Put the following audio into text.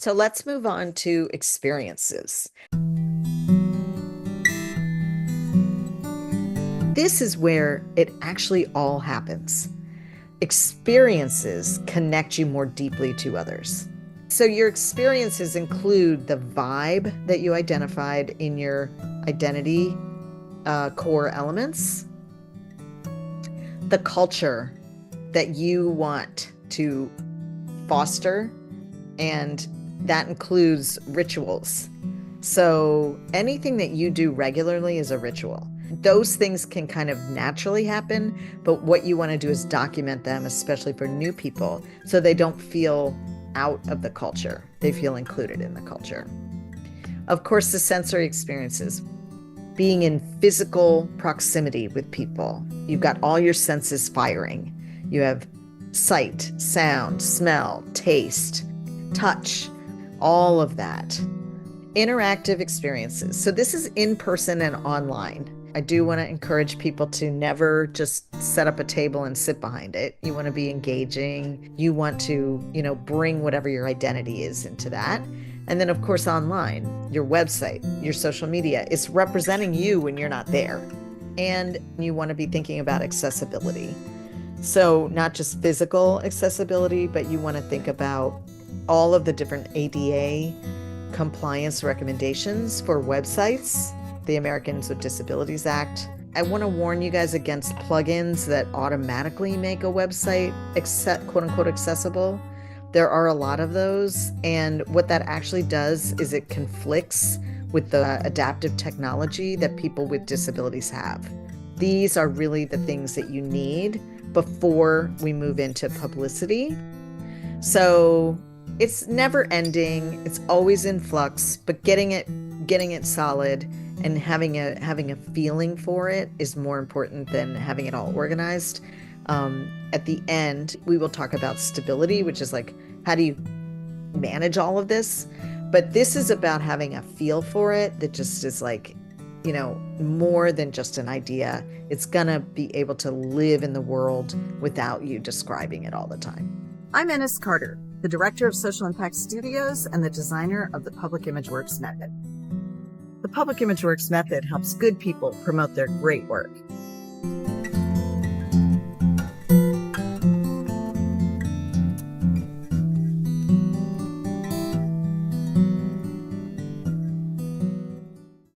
So let's move on to experiences. This is where it actually all happens. Experiences connect you more deeply to others. So your experiences include the vibe that you identified in your identity core elements, the culture that you want to foster, and that includes rituals. So anything that you do regularly is a ritual. Those things can kind of naturally happen, but what you want to do is document them, especially for new people, so they don't feel out of the culture. They feel included in the culture. Of course, the sensory experiences, being in physical proximity with people. You've got all your senses firing. You have sight, sound, smell, taste, touch, all of that. Interactive experiences. So this is in person and online. I do want to encourage people to never just set up a table and sit behind it. You want to be engaging. You want to, bring whatever your identity is into that. And then, of course, online, your website, your social media, it's representing you when you're not there. And you want to be thinking about accessibility. So not just physical accessibility, but you want to think about all of the different ADA compliance recommendations for websites, the Americans with Disabilities Act. I want to warn you guys against plugins that automatically make a website quote unquote accessible. There are a lot of those, and what that actually does is it conflicts with the adaptive technology that people with disabilities have. These are really the things that you need before we move into publicity. So it's never ending, it's always in flux, but getting it solid and having a feeling for it is more important than having it all organized. At the end, we will talk about stability, which is like, how do you manage all of this? But this is about having a feel for it that just is like, more than just an idea. It's gonna be able to live in the world without you describing it all the time. I'm Ennis Carter, the Director of Social Impact Studios and the designer of the Public ImageWorks Method. The Public ImageWorks Method helps good people promote their great work.